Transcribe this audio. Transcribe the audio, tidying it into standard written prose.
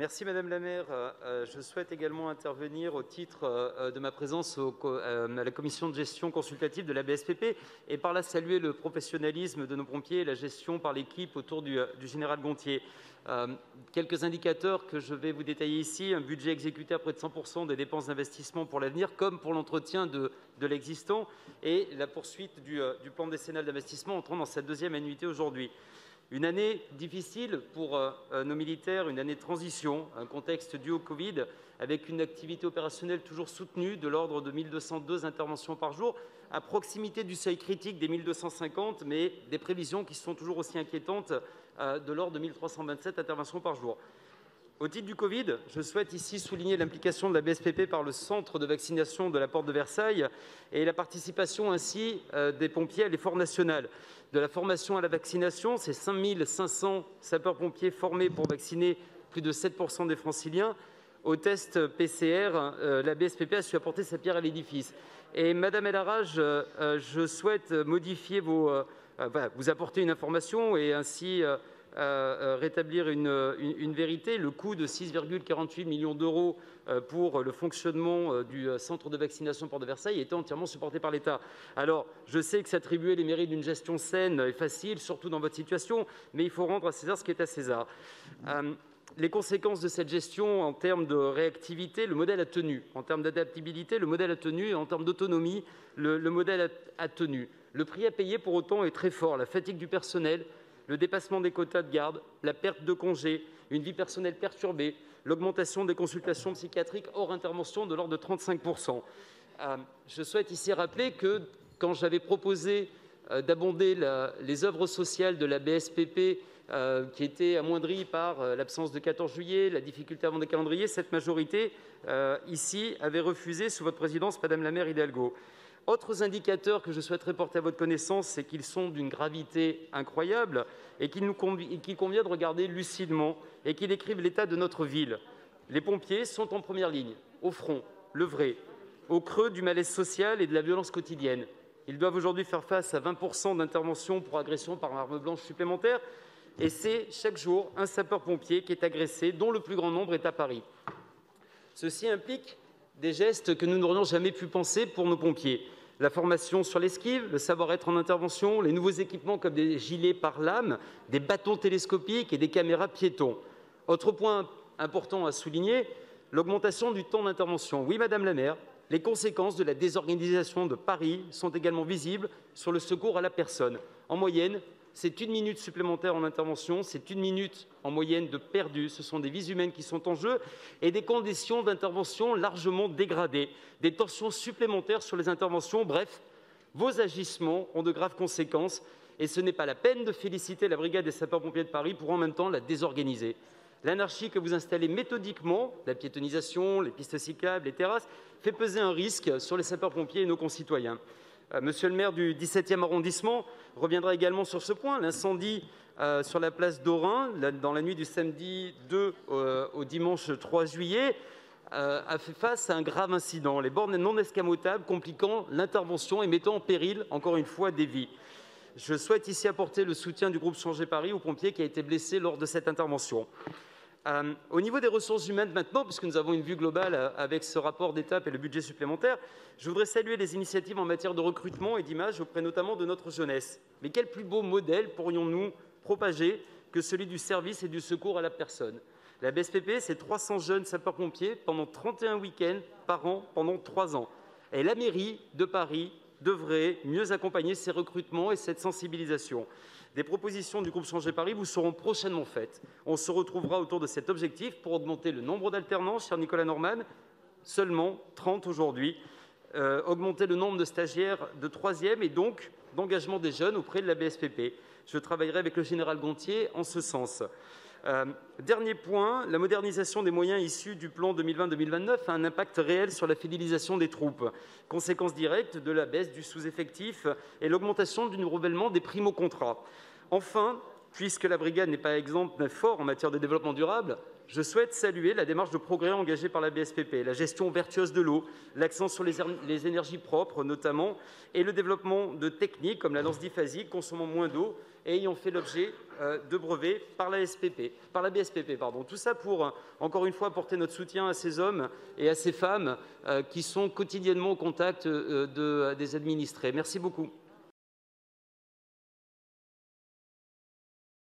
Merci Madame la maire. Je souhaite également intervenir au titre de ma présence à la commission de gestion consultative de la BSPP et par là saluer le professionnalisme de nos pompiers et la gestion par l'équipe autour du général Gontier. Quelques indicateurs que je vais vous détailler ici. Un budget exécuté à près de 100% des dépenses d'investissement pour l'avenir comme pour l'entretien de l'existant et la poursuite du plan décennal d'investissement entrant dans sa deuxième annuité aujourd'hui. Une année difficile pour nos militaires, une année de transition, un contexte dû au Covid, avec une activité opérationnelle toujours soutenue de l'ordre de 1202 interventions par jour, à proximité du seuil critique des 1250, mais des prévisions qui sont toujours aussi inquiétantes de l'ordre de 1327 interventions par jour. Au titre du Covid, je souhaite ici souligner l'implication de la BSPP par le centre de vaccination de la Porte de Versailles et la participation ainsi des pompiers à l'effort national. De la formation à la vaccination, c'est 5500 sapeurs-pompiers formés pour vacciner plus de 7% des Franciliens. Au test PCR, la BSPP a su apporter sa pierre à l'édifice. Et Madame Elharage, je souhaite modifier vous apporter une information et ainsi rétablir une vérité. Le coût de 6,48 millions d'euros pour le fonctionnement du centre de vaccination Porte de Versailles était entièrement supporté par l'État. Alors, je sais que s'attribuer les mérites d'une gestion saine est facile, surtout dans votre situation, mais il faut rendre à César ce qui est à César. Les conséquences de cette gestion en termes de réactivité, le modèle a tenu. En termes d'adaptabilité, le modèle a tenu. Et en termes d'autonomie, le modèle a tenu. Le prix à payer, pour autant, est très fort. La fatigue du personnel, le dépassement des quotas de garde, la perte de congés, une vie personnelle perturbée, l'augmentation des consultations psychiatriques hors intervention de l'ordre de 35%. Je souhaite ici rappeler que quand j'avais proposé d'abonder les œuvres sociales de la BSPP qui étaient amoindries par l'absence de 14 juillet, la difficulté avant des calendriers, cette majorité ici avait refusé sous votre présidence, Madame la maire Hidalgo. Autres indicateurs que je souhaiterais porter à votre connaissance, c'est qu'ils sont d'une gravité incroyable et qu'il convient de regarder lucidement et qui décrivent l'état de notre ville. Les pompiers sont en première ligne, au front, levrés, au creux du malaise social et de la violence quotidienne. Ils doivent aujourd'hui faire face à 20% d'interventions pour agression par arme blanche supplémentaire et c'est chaque jour un sapeur-pompier qui est agressé, dont le plus grand nombre est à Paris. Ceci implique des gestes que nous n'aurions jamais pu penser pour nos pompiers. La formation sur l'esquive, le savoir-être en intervention, les nouveaux équipements comme des gilets pare-lames, des bâtons télescopiques et des caméras piétons. Autre point important à souligner, l'augmentation du temps d'intervention. Oui, Madame la maire, les conséquences de la désorganisation de Paris sont également visibles sur le secours à la personne. En moyenne, c'est 1 minute supplémentaire en intervention, c'est 1 minute en moyenne de perdu. Ce sont des vies humaines qui sont en jeu et des conditions d'intervention largement dégradées, des tensions supplémentaires sur les interventions. Bref, vos agissements ont de graves conséquences et ce n'est pas la peine de féliciter la brigade des sapeurs-pompiers de Paris pour en même temps la désorganiser. L'anarchie que vous installez méthodiquement, la piétonisation, les pistes cyclables, les terrasses, fait peser un risque sur les sapeurs-pompiers et nos concitoyens. Monsieur le maire du 17e arrondissement reviendra également sur ce point. L'incendie sur la place d'Orin, dans la nuit du samedi 2 au dimanche 3 juillet, a fait face à un grave incident. Les bornes non escamotables compliquant l'intervention et mettant en péril, encore une fois, des vies. Je souhaite ici apporter le soutien du groupe Changer Paris aux pompiers qui a été blessé lors de cette intervention. Au niveau des ressources humaines maintenant, puisque nous avons une vue globale avec ce rapport d'étape et le budget supplémentaire, je voudrais saluer les initiatives en matière de recrutement et d'image auprès notamment de notre jeunesse. Mais quel plus beau modèle pourrions-nous propager que celui du service et du secours à la personne? La BSPP, c'est 300 jeunes sapeurs-pompiers pendant 31 week-ends par an pendant 3 ans. Et la mairie de Paris devrait mieux accompagner ces recrutements et cette sensibilisation. Des propositions du groupe Changer Paris vous seront prochainement faites. On se retrouvera autour de cet objectif pour augmenter le nombre d'alternants, cher Nicolas Norman, seulement 30 aujourd'hui, augmenter le nombre de stagiaires de 3e et donc d'engagement des jeunes auprès de la BSPP. Je travaillerai avec le général Gontier en ce sens. Dernier point, la modernisation des moyens issus du plan 2020-2029 a un impact réel sur la fidélisation des troupes. Conséquence directe de la baisse du sous-effectif et l'augmentation du renouvellement des primo-contrats. Enfin, puisque la brigade n'est pas exempte d'un fort en matière de développement durable, je souhaite saluer la démarche de progrès engagée par la BSPP, la gestion vertueuse de l'eau, l'accent sur les énergies propres notamment, et le développement de techniques comme la lance diphasique consommant moins d'eau et ayant fait l'objet de brevets par la BSPP. Tout ça pour, encore une fois, apporter notre soutien à ces hommes et à ces femmes qui sont quotidiennement au contact des administrés. Merci beaucoup.